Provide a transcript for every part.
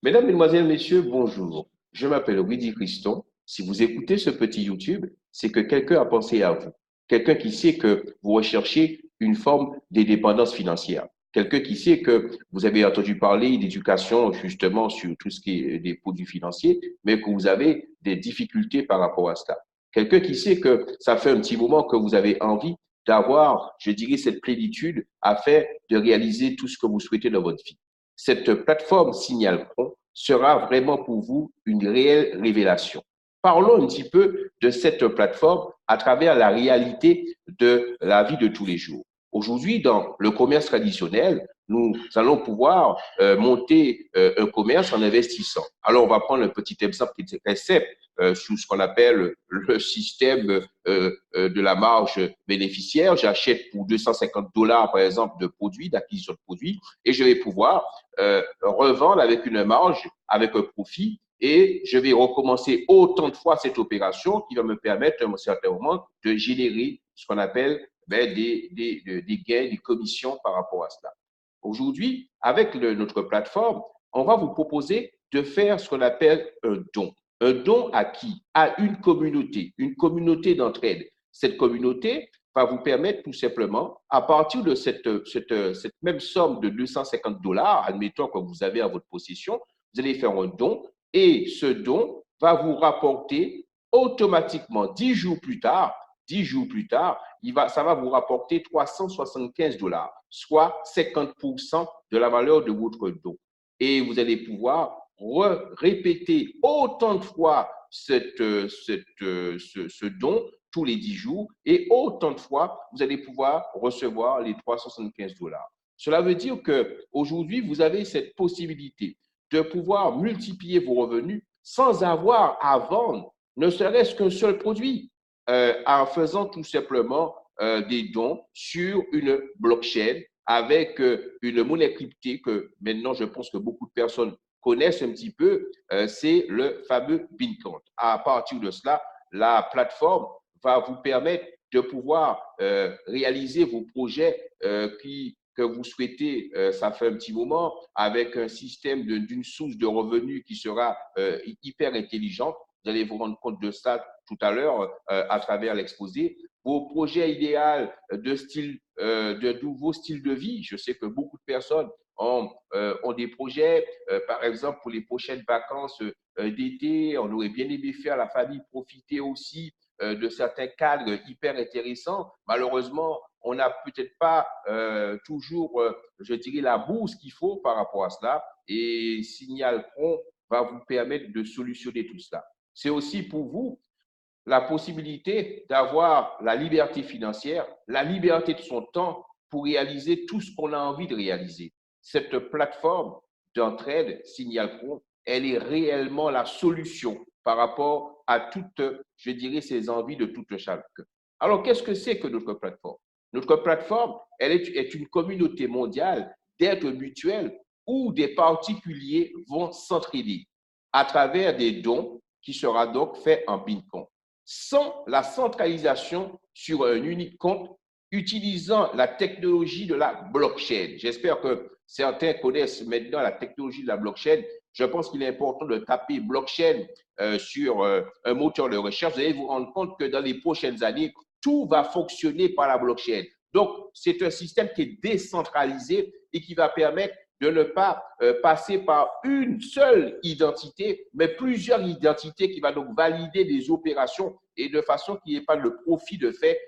Mesdames, Mesdemoiselles, Messieurs, bonjour. Je m'appelle Rudy Christon. Si vous écoutez ce petit YouTube, c'est que quelqu'un a pensé à vous. Quelqu'un qui sait que vous recherchez une forme d'indépendance financière. Quelqu'un qui sait que vous avez entendu parler d'éducation justement sur tout ce qui est des produits financiers, mais que vous avez des difficultés par rapport à cela. Quelqu'un qui sait que ça fait un petit moment que vous avez envie d'avoir, je dirais, cette plénitude afin de réaliser tout ce que vous souhaitez dans votre vie. Cette plateforme Signal Pro sera vraiment pour vous une réelle révélation. Parlons un petit peu de cette plateforme à travers la réalité de la vie de tous les jours. Aujourd'hui, dans le commerce traditionnel, nous allons pouvoir monter un commerce en investissant. Alors, on va prendre un petit exemple qui est très simple sous ce qu'on appelle le système de la marge bénéficiaire. J'achète pour 250 dollars, par exemple, de produits, d'acquisition de produits, et je vais pouvoir revendre avec une marge, avec un profit, et je vais recommencer autant de fois cette opération qui va me permettre à un certain moment de générer ce qu'on appelle des gains, des commissions par rapport à cela. Aujourd'hui, avec notre plateforme, on va vous proposer de faire ce qu'on appelle un don. Un don à qui? À une communauté d'entraide. Cette communauté va vous permettre tout simplement, à partir de cette même somme de 250 dollars, admettons que vous avez à votre possession, vous allez faire un don et ce don va vous rapporter automatiquement 10 jours plus tard, 10 jours plus tard, ça va vous rapporter 375 dollars, soit 50% de la valeur de votre don. Et vous allez pouvoir répéter autant de fois ce don tous les 10 jours et autant de fois vous allez pouvoir recevoir les 375 dollars. Cela veut dire qu'aujourd'hui, vous avez cette possibilité de pouvoir multiplier vos revenus sans avoir à vendre ne serait-ce qu'un seul produit en faisant tout simplement des dons sur une blockchain avec une monnaie cryptée que maintenant je pense que beaucoup de personnes connaissent un petit peu, c'est le fameux Bitcoin. À partir de cela, la plateforme va vous permettre de pouvoir réaliser vos projets que vous souhaitez, ça fait un petit moment, avec un système d'une source de revenus qui sera hyper intelligente. Vous allez vous rendre compte de ça tout à l'heure à travers l'exposé. Vos projets idéaux de nouveaux styles de vie. Je sais que beaucoup de personnes ont des projets, par exemple pour les prochaines vacances d'été, on aurait bien aimé faire la famille profiter aussi de certains cadres hyper intéressants. Malheureusement, on n'a peut-être pas toujours, je dirais, la bourse qu'il faut par rapport à cela. Et Signal Pro va vous permettre de solutionner tout cela. C'est aussi pour vous la possibilité d'avoir la liberté financière, la liberté de son temps pour réaliser tout ce qu'on a envie de réaliser. Cette plateforme d'entraide, Signal Pro, elle est réellement la solution par rapport à toutes, je dirais, ces envies de toute chacun. Alors, qu'est-ce que c'est que notre plateforme? Notre plateforme, elle est une communauté mondiale d'aide mutuelle où des particuliers vont s'entraider à travers des dons qui sera donc fait en Bitcoin sans la centralisation sur un unique compte utilisant la technologie de la blockchain. J'espère que certains connaissent maintenant la technologie de la blockchain. Je pense qu'il est important de taper blockchain sur un moteur de recherche. Vous allez vous rendre compte que dans les prochaines années, tout va fonctionner par la blockchain. Donc, c'est un système qui est décentralisé et qui va permettre de ne pas passer par une seule identité, mais plusieurs identités qui va donc valider des opérations et de façon qu'il n'y ait pas le profit de fait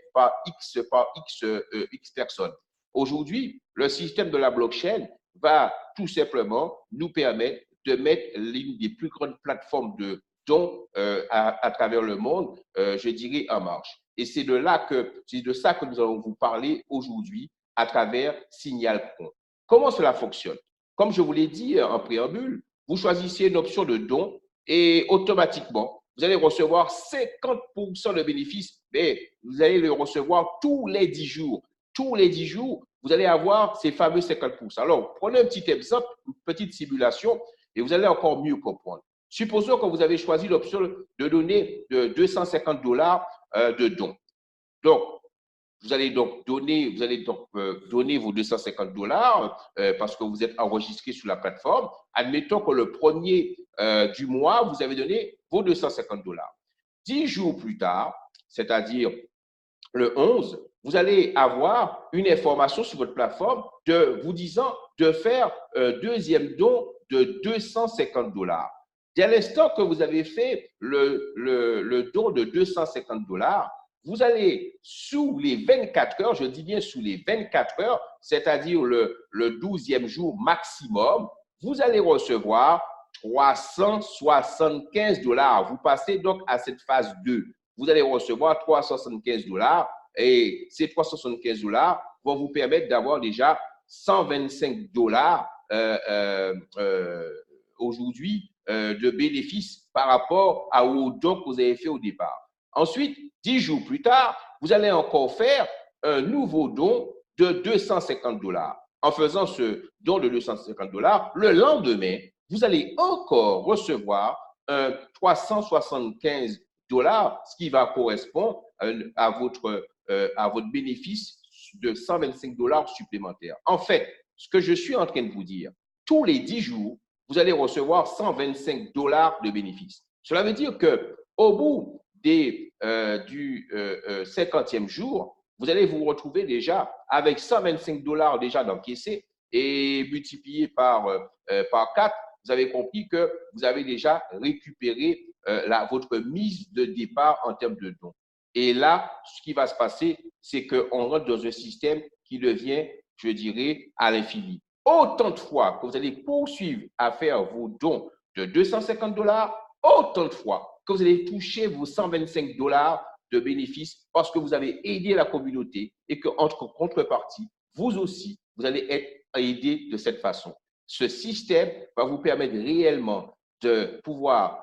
X personnes. Aujourd'hui, le système de la blockchain va tout simplement nous permettre de mettre l'une des plus grandes plateformes de dons à travers le monde, je dirais, en marche. Et c'est de ça que nous allons vous parler aujourd'hui à travers Signal Pro. Comment cela fonctionne? Comme je vous l'ai dit en préambule, vous choisissez une option de don et automatiquement, vous allez recevoir 50% de bénéfices, mais vous allez le recevoir tous les 10 jours. Tous les 10 jours, vous allez avoir ces fameux 50%. Alors, prenez un petit exemple, une petite simulation, et vous allez encore mieux comprendre. Supposons que vous avez choisi l'option de donner de 250 dollars de don. Donc, Vous allez donc donner vos 250 dollars parce que vous êtes enregistré sur la plateforme. Admettons que le premier du mois, vous avez donné vos 250 dollars. 10 jours plus tard, c'est-à-dire le 11, vous allez avoir une information sur votre plateforme vous disant de faire un deuxième don de 250 dollars. Dès l'instant que vous avez fait le don de 250 dollars, vous allez, sous les 24 heures, je dis bien sous les 24 heures, c'est-à-dire le 12e jour maximum, vous allez recevoir 375 dollars. Vous passez donc à cette phase 2. Vous allez recevoir 375 dollars et ces 375 dollars vont vous permettre d'avoir déjà 125 dollars aujourd'hui de bénéfices par rapport au don que vous avez fait au départ. Ensuite, 10 jours plus tard, vous allez encore faire un nouveau don de 250 dollars. En faisant ce don de 250 dollars, le lendemain, vous allez encore recevoir un 375 dollars, ce qui va correspondre à votre bénéfice de 125 dollars supplémentaires. En fait, ce que je suis en train de vous dire, tous les 10 jours, vous allez recevoir 125 dollars de bénéfices. Cela veut dire qu'au bout du 50e jour, vous allez vous retrouver déjà avec 125 dollars déjà d'encaissé et multiplié par 4, vous avez compris que vous avez déjà récupéré votre mise de départ en termes de dons. Et là, ce qui va se passer, c'est qu'on rentre dans un système qui devient, je dirais, à l'infini. Autant de fois que vous allez poursuivre à faire vos dons de 250 dollars, autant de fois que vous allez toucher vos 125 dollars de bénéfices parce que vous avez aidé la communauté et qu'entre contrepartie, vous aussi, vous allez être aidé de cette façon. Ce système va vous permettre réellement de pouvoir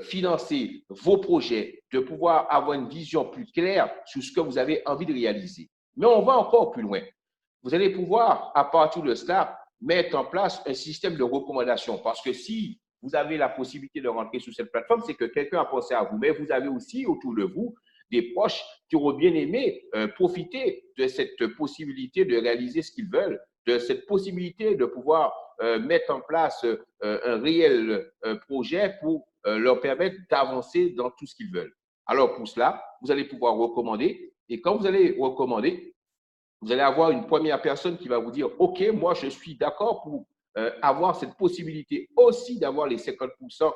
financer vos projets, de pouvoir avoir une vision plus claire sur ce que vous avez envie de réaliser. Mais on va encore plus loin. Vous allez pouvoir, à partir de cela, mettre en place un système de recommandation. Parce que si vous avez la possibilité de rentrer sur cette plateforme, c'est que quelqu'un a pensé à vous. Mais vous avez aussi autour de vous des proches qui auraient bien aimé profiter de cette possibilité de réaliser ce qu'ils veulent, de cette possibilité de pouvoir mettre en place un réel projet pour leur permettre d'avancer dans tout ce qu'ils veulent. Alors pour cela, vous allez pouvoir recommander. Et quand vous allez recommander, vous allez avoir une première personne qui va vous dire, OK, moi, je suis d'accord pour avoir cette possibilité aussi d'avoir les 50%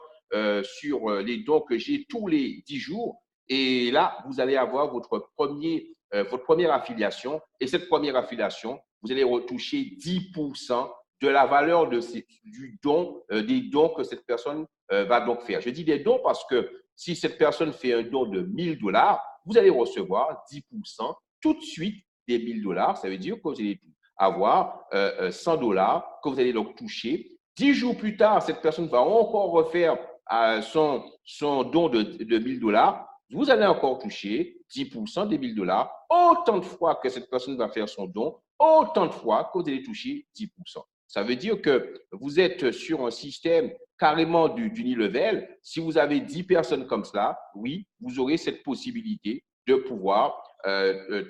sur les dons que j'ai tous les 10 jours. Et là, vous allez avoir votre première affiliation. Et cette première affiliation, vous allez retoucher 10% de la valeur du don, des dons que cette personne va donc faire. Je dis des dons parce que si cette personne fait un don de 1000 dollars, vous allez recevoir 10% tout de suite des 1000 dollars. Ça veut dire que vous allez avoir 100 dollars que vous allez donc toucher. 10 jours plus tard, cette personne va encore refaire son don de 1000 dollars. Vous allez encore toucher 10% des 1000 dollars. Autant de fois que cette personne va faire son don, autant de fois que vous allez toucher 10%. Ça veut dire que vous êtes sur un système carrément d'unilevel. Si vous avez 10 personnes comme cela, oui, vous aurez cette possibilité de pouvoir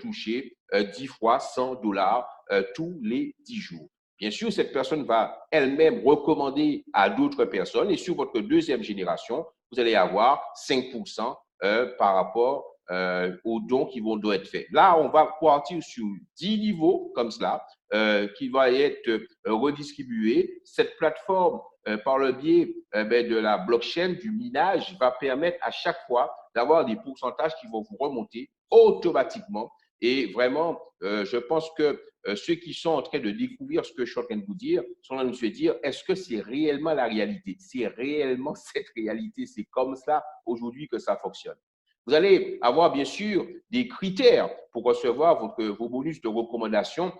toucher 10 fois 100 dollars tous les 10 jours. Bien sûr, cette personne va elle-même recommander à d'autres personnes et sur votre deuxième génération, vous allez avoir 5% par rapport aux dons qui vont devoir être faits. Là, on va partir sur 10 niveaux comme cela qui va être redistribué. Cette plateforme, par le biais de la blockchain, du minage, va permettre à chaque fois d'avoir des pourcentages qui vont vous remonter automatiquement. Et vraiment, je pense que ceux qui sont en train de découvrir ce que je suis en train de vous dire sont en train de se dire, est-ce que c'est réellement la réalité? C'est réellement cette réalité? C'est comme ça aujourd'hui que ça fonctionne. Vous allez avoir bien sûr des critères pour recevoir vos bonus de recommandation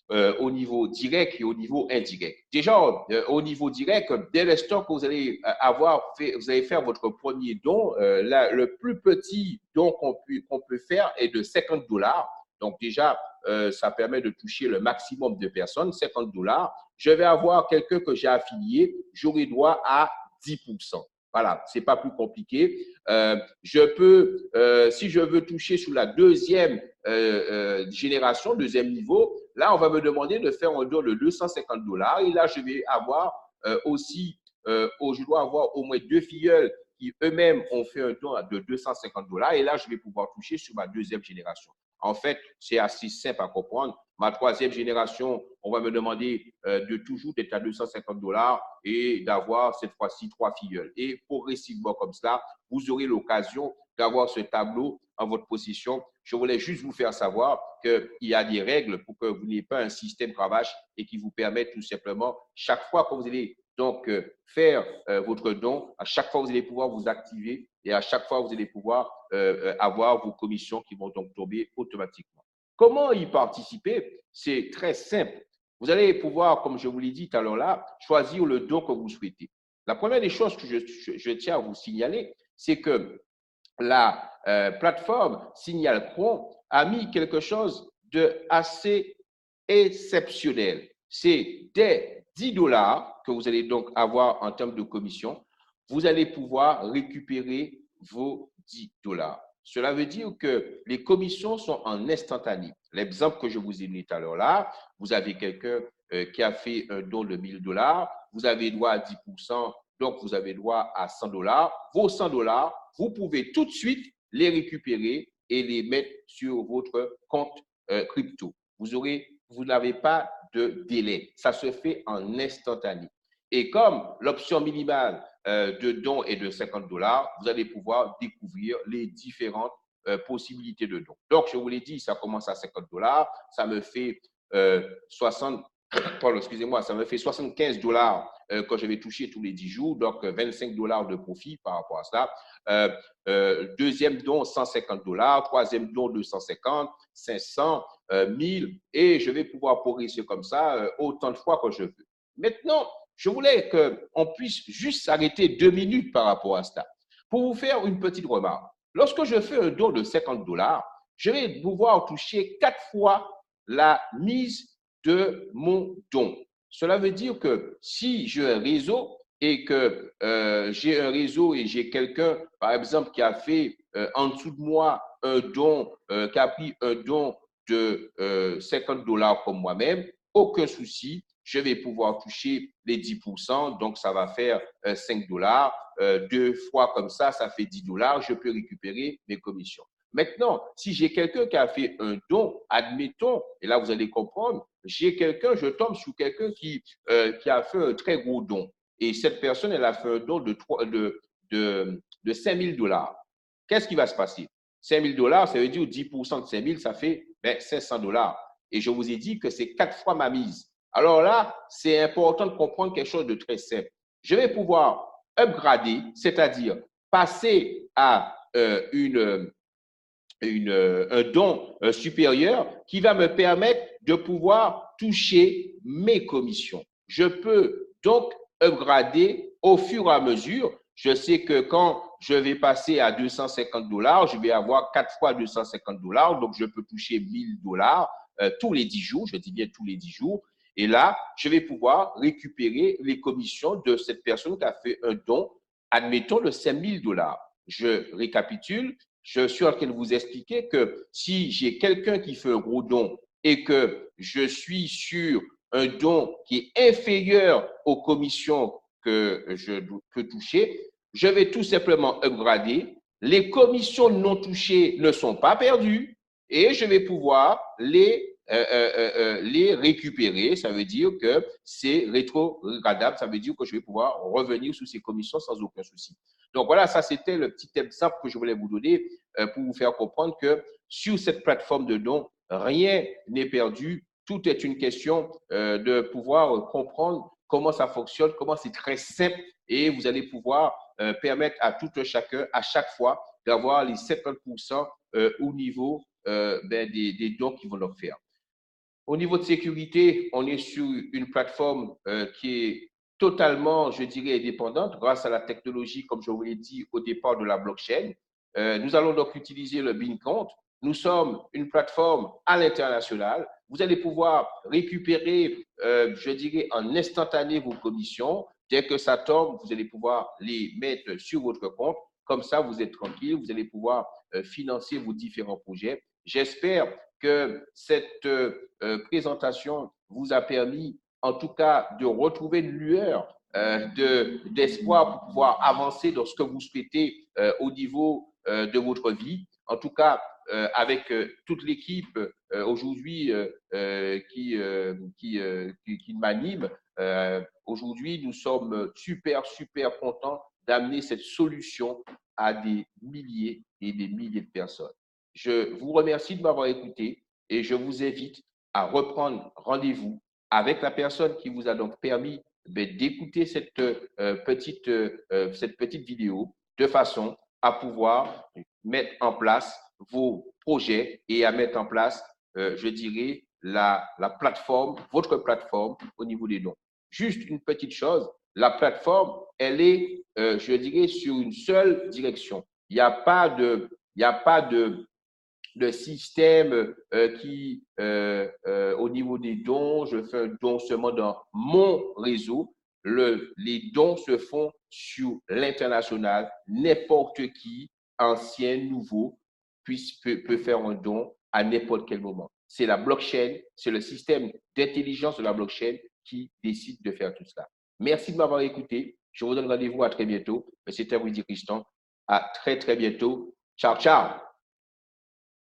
au niveau direct et au niveau indirect. Déjà, au niveau direct, dès l'instant que vous allez vous allez faire votre premier don, le plus petit don qu'on peut faire est de 50 dollars. Donc déjà, ça permet de toucher le maximum de personnes, 50 dollars. Je vais avoir quelqu'un que j'ai affilié, j'aurai droit à 10%. Voilà, c'est pas plus compliqué. Si je veux toucher sous la deuxième génération, deuxième niveau, là, on va me demander de faire un don de $250. Et là, je vais avoir je dois avoir au moins 2 filleuls qui eux-mêmes ont fait un don de $250. Et là, je vais pouvoir toucher sur ma deuxième génération. En fait, c'est assez simple à comprendre. Ma troisième génération, on va me demander de toujours d'être à $250 et d'avoir cette fois-ci 3 filleuls. Et progressivement comme cela, vous aurez l'occasion d'avoir ce tableau en votre possession. Je voulais juste vous faire savoir qu'il y a des règles pour que vous n'ayez pas un système cravache et qui vous permettent tout simplement, chaque fois que vous allez donc faire votre don, à chaque fois vous allez pouvoir vous activer et à chaque fois vous allez pouvoir avoir vos commissions qui vont donc tomber automatiquement. Comment y participer? C'est très simple. Vous allez pouvoir, comme je vous l'ai dit tout à l'heure là, choisir le don que vous souhaitez. La première des choses que je tiens à vous signaler, c'est que la plateforme Signal.Pro a mis quelque chose de assez exceptionnel. C'est dès $10 que vous allez donc avoir en termes de commission, vous allez pouvoir récupérer vos $10. Cela veut dire que les commissions sont en instantané. L'exemple que je vous ai donné tout à l'heure là, vous avez quelqu'un qui a fait un don de $1000, vous avez droit à 10%, donc vous avez droit à $100. Vos $100, vous pouvez tout de suite les récupérer et les mettre sur votre compte crypto. Vous n'avez pas de délai. Ça se fait en instantané. Et comme l'option minimale de don est de $50, vous allez pouvoir découvrir les différentes possibilités de don. Donc, je vous l'ai dit, ça commence à $50. Ça me fait 60, pardon, excusez-moi, ça me fait $75 que je vais toucher tous les 10 jours, donc $25 de profit par rapport à ça. Deuxième don, $150, troisième don, 250, 500, 1000, et je vais pouvoir progresser comme ça autant de fois que je veux. Maintenant, je voulais qu'on puisse juste s'arrêter 2 minutes par rapport à ça pour vous faire une petite remarque. Lorsque je fais un don de $50, je vais pouvoir toucher 4 fois la mise de mon don. Cela veut dire que si j'ai un réseau et que j'ai un réseau et j'ai quelqu'un, par exemple, qui a fait en dessous de moi un don, qui a pris un don de $50 comme moi-même, aucun souci, je vais pouvoir toucher les 10%, donc ça va faire $5. 2 fois comme ça fait $10, je peux récupérer mes commissions. Maintenant, si j'ai quelqu'un qui a fait un don, admettons, et là vous allez comprendre, je tombe sur quelqu'un qui a fait un très gros don. Et cette personne, elle a fait un don de $5000. Qu'est-ce qui va se passer? $5000, ça veut dire 10% de 5000, ça fait $500. Et je vous ai dit que c'est 4 fois ma mise. Alors là, c'est important de comprendre quelque chose de très simple. Je vais pouvoir upgrader, c'est-à-dire passer à un don supérieur qui va me permettre de pouvoir toucher mes commissions. Je peux donc upgrader au fur et à mesure. Je sais que quand je vais passer à $250, je vais avoir 4 fois $250, donc je peux toucher $1000 tous les 10 jours, je dis bien tous les 10 jours. Et là, je vais pouvoir récupérer les commissions de cette personne qui a fait un don, admettons, de $5000. Je récapitule, je suis en train de vous expliquer que si j'ai quelqu'un qui fait un gros don et que je suis sur un don qui est inférieur aux commissions que je peux toucher, je vais tout simplement upgrader. Les commissions non touchées ne sont pas perdues et je vais pouvoir les récupérer. Ça veut dire que c'est rétrogradable. Ça veut dire que je vais pouvoir revenir sur ces commissions sans aucun souci. Donc voilà, ça c'était le petit exemple que je voulais vous donner pour vous faire comprendre que sur cette plateforme de dons, rien n'est perdu. Tout est une question de pouvoir comprendre comment ça fonctionne, comment c'est très simple et vous allez pouvoir permettre à tout un chacun, à chaque fois, d'avoir les 50% au niveau des dons qu'ils vont leur faire. Au niveau de sécurité, on est sur une plateforme qui est totalement, je dirais, indépendante grâce à la technologie, comme je vous l'ai dit au départ, de la blockchain. Nous allons donc utiliser le BinCount. Nous sommes une plateforme à l'international. Vous allez pouvoir récupérer, je dirais, en instantané vos commissions Dès que ça tombe, vous allez pouvoir les mettre sur votre compte. Comme ça, vous êtes tranquille, vous allez pouvoir financer vos différents projets. J'espère que cette présentation vous a permis, en tout cas, de retrouver une lueur d'espoir pour pouvoir avancer dans ce que vous souhaitez au niveau de votre vie. En tout cas, avec toute l'équipe aujourd'hui qui m'anime, aujourd'hui, nous sommes super, super contents d'amener cette solution à des milliers et des milliers de personnes. Je vous remercie de m'avoir écouté et je vous invite à reprendre rendez-vous avec la personne qui vous a donc permis d'écouter cette petite vidéo de façon à pouvoir mettre en place vos projets et à mettre en place, je dirais, la plateforme, votre plateforme au niveau des dons. Juste une petite chose, la plateforme, elle est, je dirais, sur une seule direction. Il n'y a pas de système qui, au niveau des dons, je fais un don seulement dans mon réseau. Les dons se font sur l'international. N'importe qui, ancien, nouveau, peut faire un don à n'importe quel moment. C'est la blockchain, c'est le système d'intelligence de la blockchain qui décide de faire tout cela. Merci de m'avoir écouté. Je vous donne rendez-vous à très bientôt. C'était Rudy Christian. À très, très bientôt. Ciao, ciao.